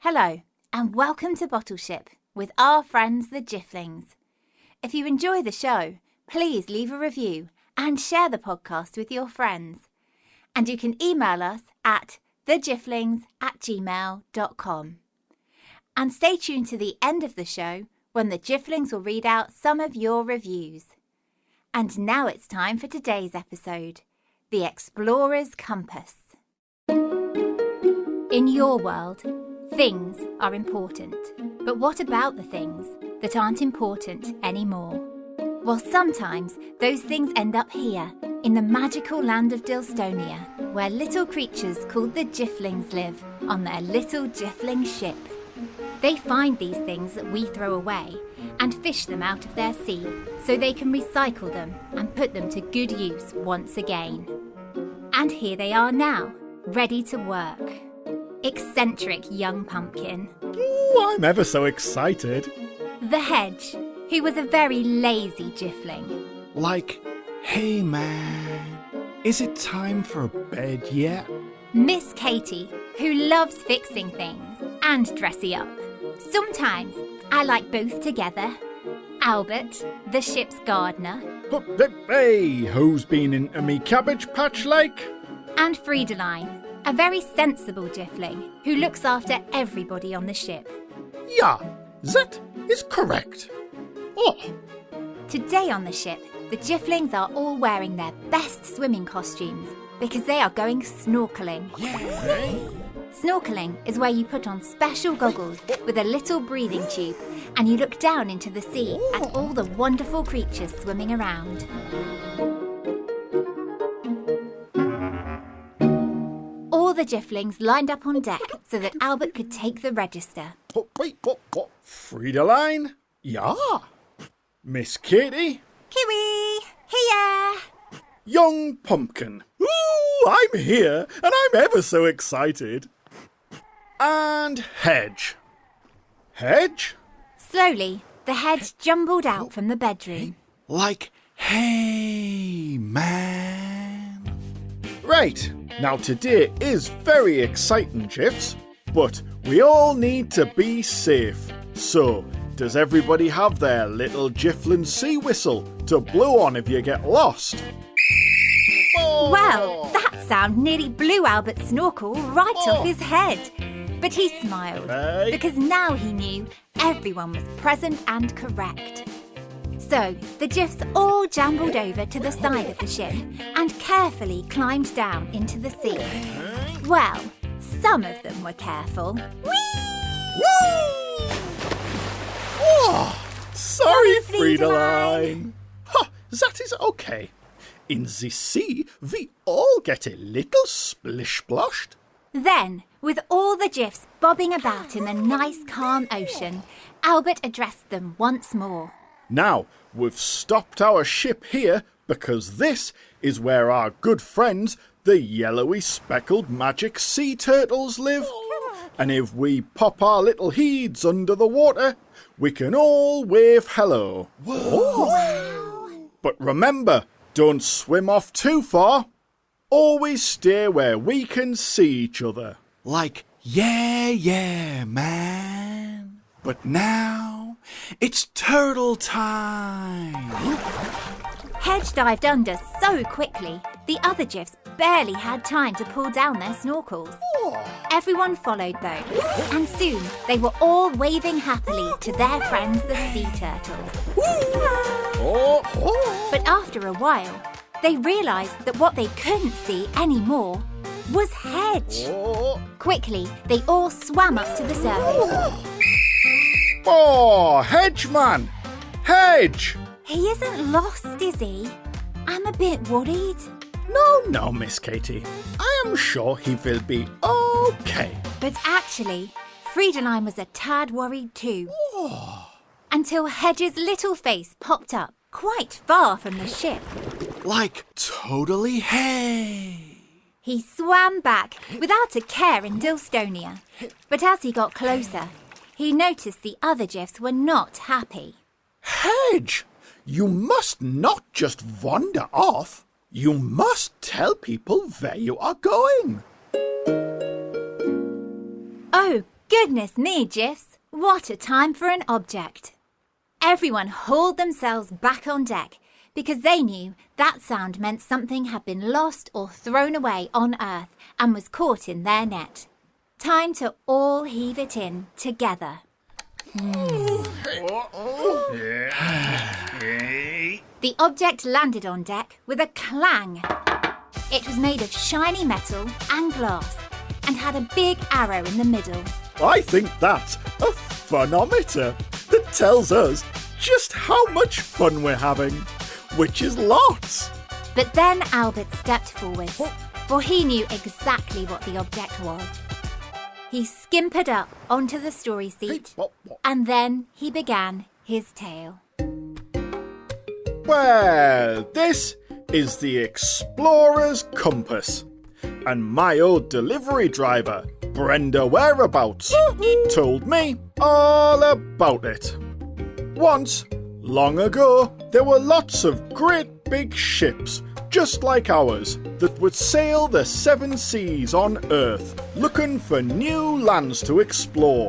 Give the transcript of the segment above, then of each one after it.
Hello, and welcome to Bottleship with our friends the Jifflings. If you enjoy the show, please leave a review and share the podcast with your friends. And you can email us at thejifflings@gmail.com. And stay tuned to the end of the show when the Jifflings will read out some of your reviews. And now it's time for today's episode, The Explorer's Compass. In your world, things are important. But what about the things that aren't important anymore? Well, sometimes those things end up here, in the magical land of Dilstonia, where little creatures called the Jifflings live on their little Jiffling ship. They find these things that we throw away and fish them out of their sea so they can recycle them and put them to good use once again. And here they are now, ready to work. Eccentric young pumpkin. Ooh, I'm ever so excited. The Hedge, who was a very lazy Jiffling. Like, hey man, is it time for bed yet? Miss Katie, who loves fixing things and dressing up. Sometimes I like both together. Albert, the ship's gardener. Hey, who's been into me cabbage patch like? And Friedeline, a very sensible Jiffling who looks after everybody on the ship. Yeah, that is correct. Oh, Today on the ship, the Jifflings are all wearing their best swimming costumes because they are going snorkeling. Snorkeling is where you put on special goggles with a little breathing tube and you look down into the sea at all the wonderful creatures swimming around. All the Jifflings lined up on deck so that Albert could take the register. wait, what? Friedeline? Yeah. Miss Katie? Kiwi! Here! Young pumpkin. Ooh, I'm here, and I'm ever so excited. And Hedge. Hedge? Slowly, the Hedge jumbled out from the bedroom. Like, hey, man. Right, now today is very exciting, Jiffs, but we all need to be safe. So, does everybody have their little Jifflin sea whistle to blow on if you get lost? Oh. Well, that sound nearly blew Albert's snorkel right off his head. But he smiled, Hey. because now he knew everyone was present and correct. So, the Jiffs all jambled over to the side of the ship and carefully climbed down into the sea. Well, some of them were careful. Whee! Oh, sorry, Friedeline. Friedeline. Ha, that is okay. In the sea, we all get a little splish-splashed. Then, with all the Jiffs bobbing about in the nice calm ocean, Albert addressed them once more. Now, we've stopped our ship here because this is where our good friends, the yellowy speckled magic sea turtles live. And if we pop our little heads under the water, we can all wave hello. Whoa. But remember, don't swim off too far. Always stay where we can see each other. Like, yeah, man. But now, it's turtle time. Hedge dived under so quickly, the other Jiffs barely had time to pull down their snorkels. Everyone followed though, and soon they were all waving happily to their friends the sea turtles. But after a while, they realised that what they couldn't see anymore was Hedge. Quickly, they all swam up to the surface. Oh, Hedge man! Hedge! He isn't lost, is he? I'm a bit worried. No, Miss Katie. I am sure he will be okay. But actually, Friedeline was a tad worried too. Until Hedge's little face popped up quite far from the ship. Like, totally hey. He swam back without a care in Dilstonia. But as he got closer, he noticed the other Jiffs were not happy. Hedge, you must not just wander off. You must tell people where you are going. Oh, Goodness me, Jiffs, what a time for an object. Everyone hauled themselves back on deck because they knew that sound meant something had been lost or thrown away on Earth and was caught in their net. Time to all heave it in together. The object landed on deck with a clang. It was made of shiny metal and glass and had a big arrow in the middle. I think that's a funometer that tells us just how much fun we're having, which is lots. But then Albert stepped forward, for he knew exactly what the object was. He skimpered up onto the story seat, and then he began his tale. Well, this is the Explorer's Compass, and my old delivery driver, Brenda Whereabouts, told me all about it. Once, long ago, there were lots of great big ships, just like ours, that would sail the 7 seas on Earth, looking for new lands to explore.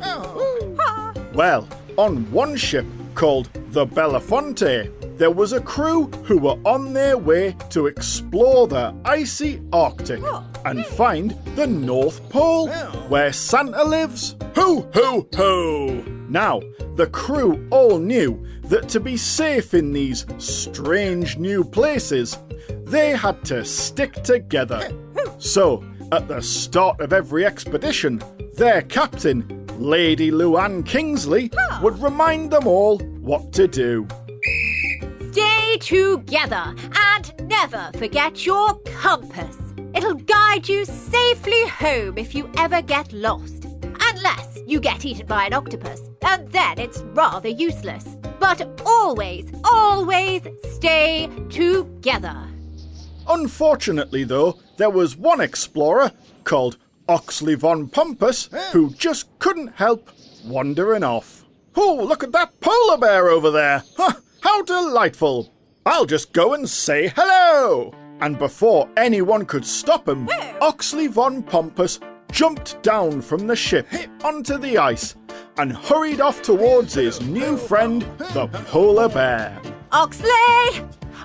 Well, on one ship called the Belafonte, there was a crew who were on their way to explore the icy Arctic and find the North Pole, where Santa lives. Ho, ho, ho! Now, the crew all knew that to be safe in these strange new places, they had to stick together. So, at the start of every expedition, their captain, Lady Luann Kingsley, would remind them all what to do. Stay together and never forget your compass. It'll guide you safely home if you ever get lost. Unless you get eaten by an octopus, and then it's rather useless. But always, always stay together. Unfortunately, though, there was one explorer called Oxley von Pompous who just couldn't help wandering off. Oh, look at that polar bear over there! Huh, how delightful! I'll just go and say hello! And before anyone could stop him, Oxley von Pompous jumped down from the ship onto the ice and hurried off towards his new friend, the polar bear. Oxley!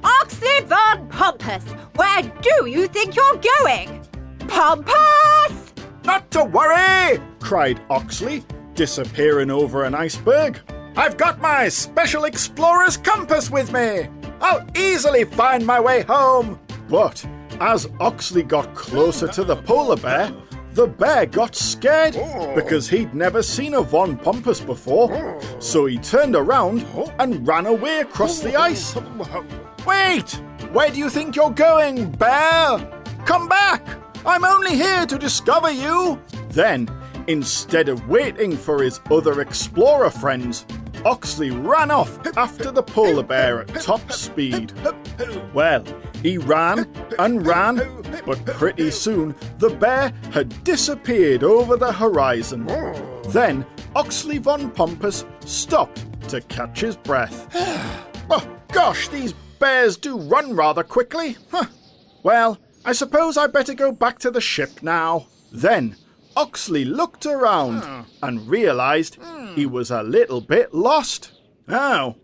Oxley von Pompous! Where do you think you're going? Pompous! Not to worry! Cried Oxley, disappearing over an iceberg. I've got my special explorer's compass with me. I'll easily find my way home. But as Oxley got closer to the polar bear, the bear got scared because he'd never seen a Von Pompous before. So he turned around and ran away across the ice. Wait! Where do you think you're going, bear? Come back! I'm only here to discover you. Then, instead of waiting for his other explorer friends, Oxley ran off after the polar bear at top speed. Well, he ran and ran, but pretty soon the bear had disappeared over the horizon. Then Oxley von Pompous stopped to catch his breath. Oh, gosh, these bears do run rather quickly. Well, I suppose I better go back to the ship now. Then Oxley looked around and realised he was a little bit lost. Oh,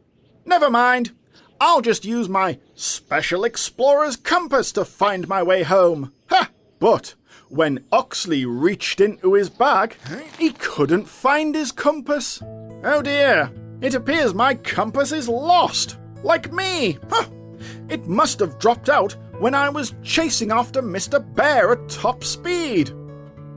never mind. I'll just use my special explorer's compass to find my way home. Ha! But when Oxley reached into his bag, he couldn't find his compass. Oh dear, it appears my compass is lost, like me. Huh. It must have dropped out when I was chasing after Mr. Bear at top speed.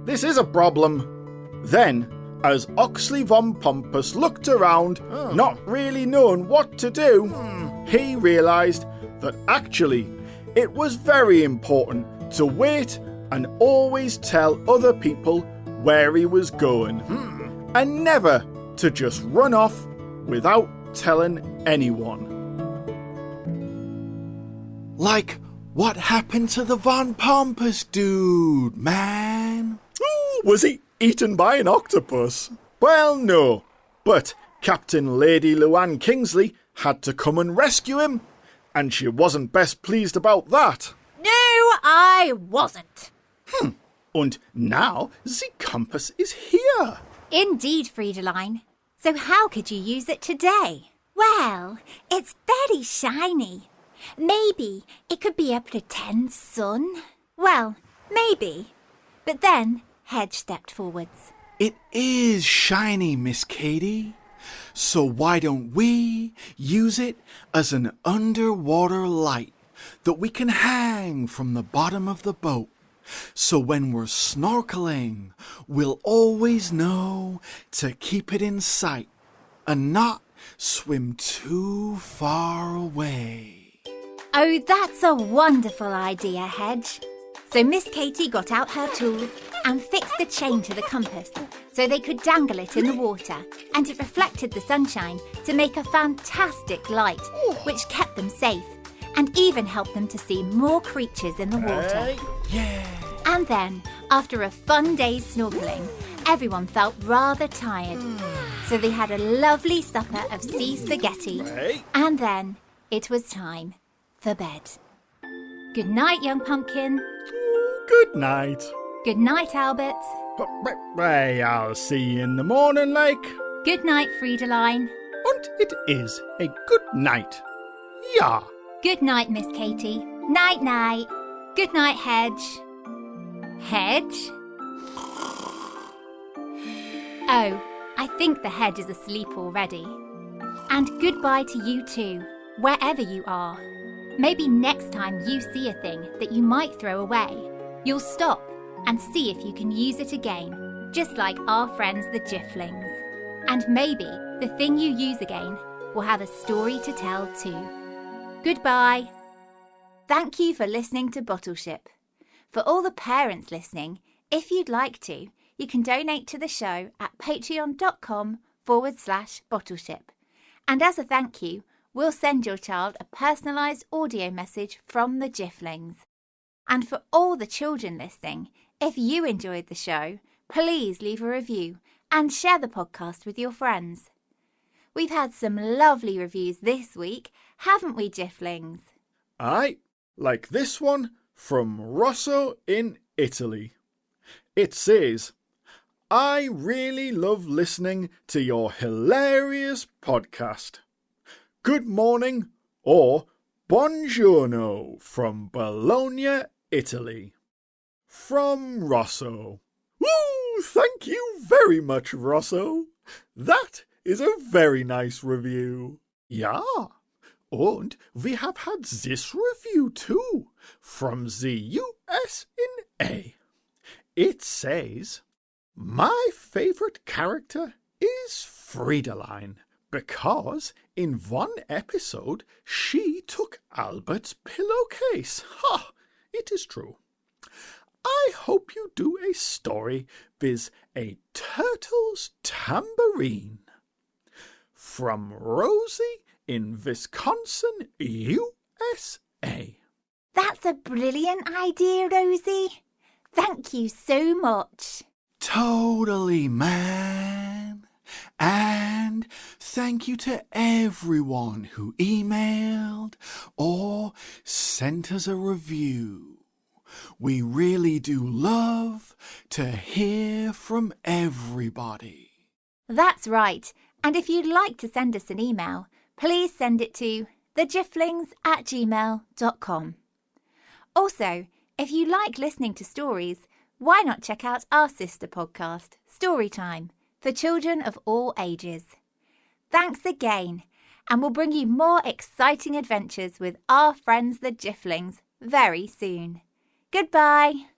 This is a problem. Then, as Oxley von Pompous looked around, not really knowing what to do, he realised that actually it was very important to wait and always tell other people where he was going, and never to just run off without telling anyone. Like, what happened to the Von Pompous dude, man? Was he eaten by an octopus? Well, no. But Captain Lady Luann Kingsley had to come and rescue him, and she wasn't best pleased about that. No, I wasn't. And now the compass is here. Indeed, Friedeline. So how could you use it today? Well, it's very shiny. Maybe it could be a pretend sun. Well, maybe. But then Hedge stepped forwards. It is shiny, Miss Katie. So why don't we use it as an underwater light that we can hang from the bottom of the boat? So when we're snorkeling, we'll always know to keep it in sight and not swim too far away. Oh, that's a wonderful idea, Hedge. So Miss Katie got out her tools and fixed the chain to the compass so they could dangle it in the water, and it reflected the sunshine to make a fantastic light, which kept them safe and even helped them to see more creatures in the water. Yeah. And then, after a fun day's snorkeling, everyone felt rather tired. So they had a lovely supper of sea spaghetti, and then it was time for bed. Good night, young pumpkin. Good night. Good night, Albert. Hey, I'll see you in the morning, like. Good night, Friedeline. And it is a good night. Yeah. Good night, Miss Katie. Night-night. Good night, Hedge. Hedge? Oh, I think the hedge is asleep already. And goodbye to you too, wherever you are. Maybe next time you see a thing that you might throw away, you'll stop and see if you can use it again, just like our friends the Jifflings. And maybe the thing you use again will have a story to tell too. Goodbye. Thank you for listening to Bottleship. For all the parents listening, if you'd like to, you can donate to the show at patreon.com/Bottleship. And as a thank you, we'll send your child a personalised audio message from the Jifflings. And for all the children listening, if you enjoyed the show, please leave a review and share the podcast with your friends. We've had some lovely reviews this week, haven't we, Jifflings? Aye, like this one from Rosso in Italy. It says, I really love listening to your hilarious podcast. Good morning or buongiorno from Bologna, Italy. From Rosso. Woo! Thank you very much, Rosso. That is a very nice review. Yeah. And we have had this review too, from the USA. It says, my favourite character is Friedeline, because in one episode she took Albert's pillowcase. Ha! It is true. I hope you do a story with a turtle's tambourine. From Rosie in Wisconsin, USA. That's a brilliant idea, Rosie. Thank you so much. Totally, man. And thank you to everyone who emailed or sent us a review. We really do love to hear from everybody. That's right. And if you'd like to send us an email, please send it to thejifflings@gmail.com. Also, if you like listening to stories, why not check out our sister podcast, Storytime, for children of all ages. Thanks again, and we'll bring you more exciting adventures with our friends the Jifflings very soon. Goodbye.